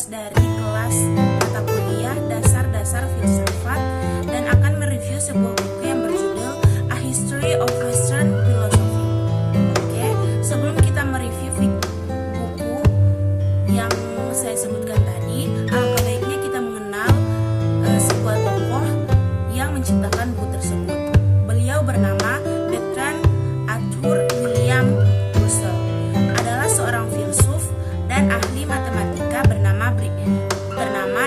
tugas dari kelas mata kuliah Dasar-Dasar Filsafat dan akan mereview sebuah buku yang berjudul A History of Western Philosophy. Oke, sebelum kita mereview buku yang saya sebutkan tadi, alangkah baiknya kita mengenal sebuah tokoh yang menciptakan buku tersebut. Beliau bernama Bertrand Arthur William Russell, adalah seorang filsuf dan ahli matematika bernama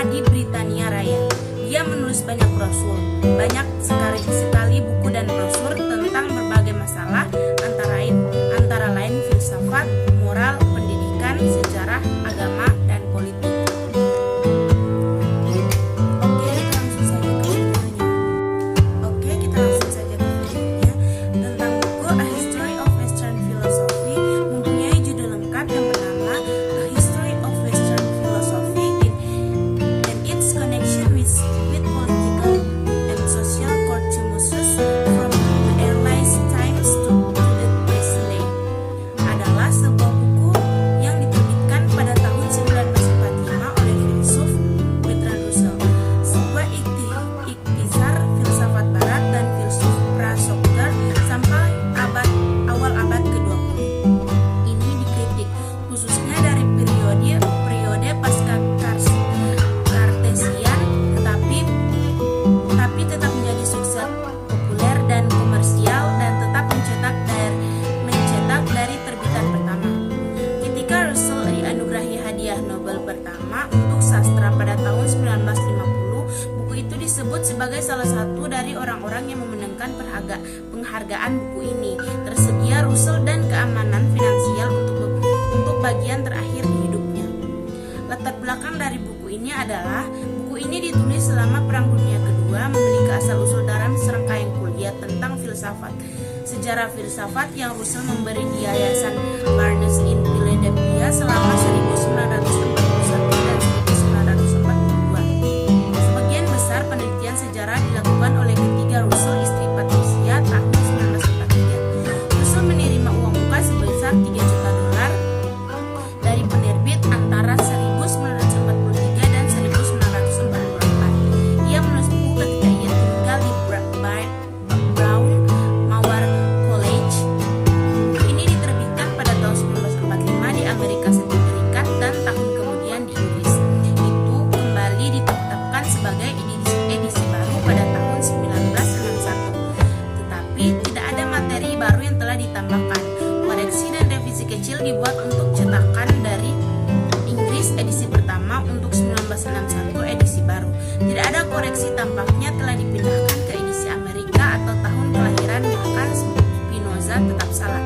di Britania Raya. Dia menulis banyak brosur, banyak sekali buku dan brosur tentang berbagai masalah antara lain filsafat, moral, pendidikan, sejarah, agama, dan politik. Oke, kita langsung saja ke videonya. Tentang buku A History of Western Philosophy mempunyai judul lengkap yang bernama A History of Western Philosophy and its connection with political and social controversies from the earliest times to the present day. Adalah sebuah buku yang diterbitkan pada tahun 1945 oleh filsuf Bertrand Russell, sebuah ikhtisar filsafat barat dan filsuf pra-Socrates sampai awal abad ke-20. Ini dikritik khususnya dari periode pasca Kartesian, tapi tetap menjadi sukses populer dan komersial dan tetap mencetak dari terbitan pertama. Ketika Russell dianugerahi hadiah Nobel pertama untuk sastra pada tahun 1950, buku itu disebut sebagai salah satu dari orang-orang yang memenangkan penghargaan buku ini. Tersedia Russell dan keamanan finansial untuk bagian terakhir di hidupnya. Latar belakang dari buku ini adalah buku ini ditulis selama Perang Dunia Kedua, memiliki asal-usul dalam serangkaian kuliah tentang filsafat, sejarah filsafat yang Russell memberi di Yayasan Barnes in Philadelphia selama 1941 dan 1942. Sebagian besar penelitian sejarah dilakukan oleh ketiga Russell, istri Patricia, tahun 1943. Russell menerima uang muka sebesar $3 juta dari penerbit antara 1943 dan 1944. Ia menulis buku ketika ia tinggal di Brown Mawar College. Buku ini diterbitkan pada tahun 1945 di Amerika Serikat dan tahun kemudian di Inggris. Itu kembali ditetapkan sebagai edisi baru pada tahun 1961. Tetapi tidak ada materi baru yang telah ditambahkan. Koreksi dan revisi kecil dibuat untuk cetakan dari Inggris edisi pertama untuk 1961 edisi baru. Tidak ada koreksi, tampaknya telah dipindahkan ke edisi Amerika atau tahun kelahiran, bahkan Spinoza tetap salah.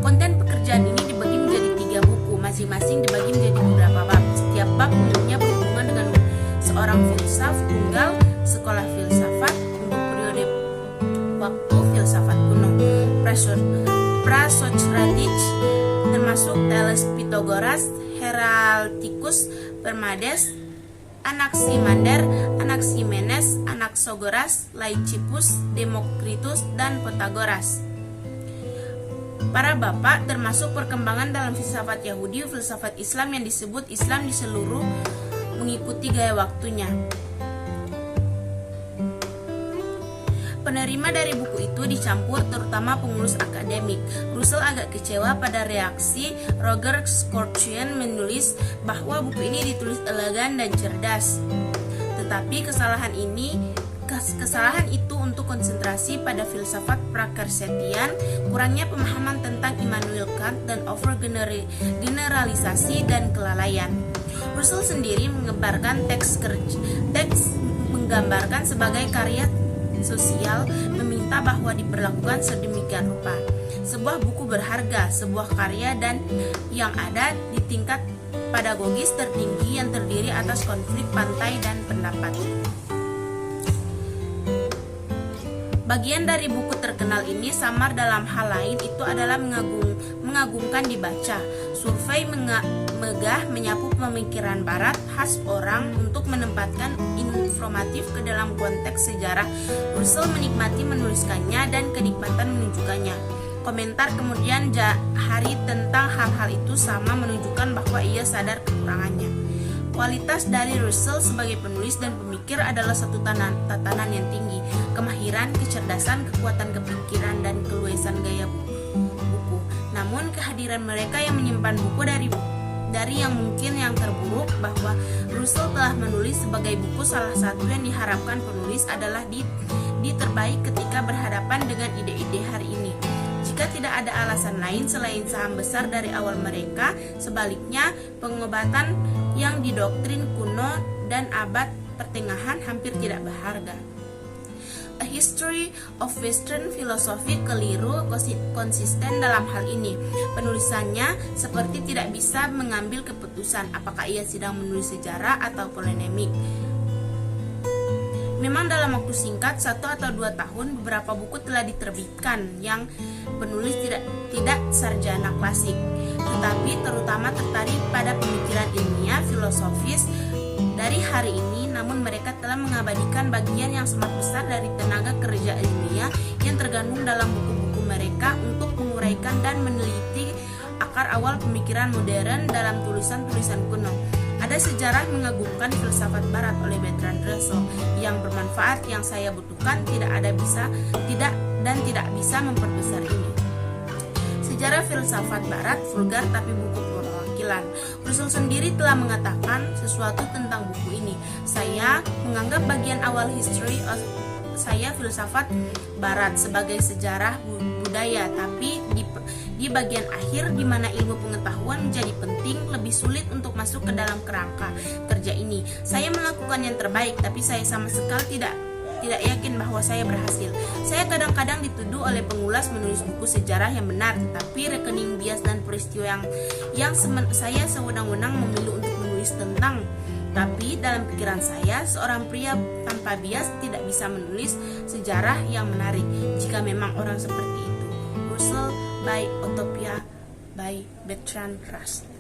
Konten pekerjaan ini dibagi menjadi 3 buku, masing-masing dibagi menjadi beberapa bab. Setiap bab umumnya berhubungan dengan seorang filsuf tunggal, sekolah filsafat untuk periode waktu filsafat kuno, pra-Socratic, termasuk Thales, Pythagoras, Heralticus, Parmenides, Anaximander, Anaximenes, Anaxagoras, Lysippus, Demokritus, dan Pythagoras. Para bapak termasuk perkembangan dalam filsafat Yahudi, filsafat Islam yang disebut Islam di seluruh mengikuti gaya waktunya. Penerima dari buku itu dicampur terutama pengurus akademik. Russell agak kecewa pada reaksi Roger Scruton menulis bahwa buku ini ditulis elegan dan cerdas. Tetapi kesalahan itu untuk konsentrasi pada filsafat prakersetian, kurangnya pemahaman tentang Immanuel Kant, dan overgeneralisasi dan kelalaian. Russell sendiri menggambarkan teks sebagai karya sosial, meminta bahwa diperlakukan sedemikian rupa. Sebuah buku berharga, sebuah karya dan yang ada di tingkat pedagogis tertinggi yang terdiri atas konflik pantai dan pendapat. Bagian dari buku terkenal ini samar dalam hal lain itu adalah mengagumkan dibaca. Survei megah menyapu pemikiran barat khas orang untuk menempatkan informatif ke dalam konteks sejarah. Russell menikmati menuliskannya dan kenikmatan menunjukkannya. Komentar kemudian hari tentang hal-hal itu sama menunjukkan bahwa ia sadar kekurangannya. Kualitas dari Russell sebagai penulis dan pemikir adalah satu tatanan yang tinggi, kemahiran, kecerdasan, kekuatan kepikiran, dan keluasan gaya buku. Namun kehadiran mereka yang menyimpan buku dari yang mungkin yang terburuk, bahwa Russell telah menulis sebagai buku salah satu yang diharapkan penulis adalah di terbaik ketika berhadapan dengan ide-ide hari ini. Jika tidak ada alasan lain selain saham besar dari awal mereka, sebaliknya pengobatan yang didoktrin kuno dan abad pertengahan hampir tidak berharga. A History of Western Philosophy keliru konsisten dalam hal ini. Penulisannya seperti tidak bisa mengambil keputusan apakah ia sedang menulis sejarah atau polemik. Memang dalam waktu singkat, 1 atau 2 tahun, beberapa buku telah diterbitkan yang penulis tidak sarjana klasik, tetapi terutama tertarik pada pemikiran ilmiah filosofis dari hari ini. Namun mereka telah mengabadikan bagian yang sangat besar dari tenaga kerja ilmiah yang tergandung dalam buku-buku mereka untuk menguraikan dan meneliti akar awal pemikiran modern dalam tulisan-tulisan kuno. Ada sejarah mengagumkan filsafat barat oleh Bertrand Russell yang bermanfaat yang saya butuhkan tidak bisa memperbesar ini. Sejarah filsafat barat vulgar tapi buku perwakilan. Russell sendiri telah mengatakan sesuatu tentang buku ini. Saya menganggap bagian awal history of saya filsafat barat sebagai sejarah budaya, tapi di bagian akhir di mana ilmu pengetahuan menjadi penting, lebih sulit untuk masuk ke dalam kerangka kerja ini. Saya melakukan yang terbaik, tapi saya sama sekali tidak yakin bahwa saya berhasil. Saya kadang-kadang dituduh oleh pengulas menulis buku sejarah yang benar, tetapi rekening bias dan peristiwa yang saya sewenang-wenang memilih untuk menulis tentang. Tapi dalam pikiran saya, seorang pria tanpa bias tidak bisa menulis sejarah yang menarik jika memang orang seperti itu. Russell by Utopia by Bertrand Russell.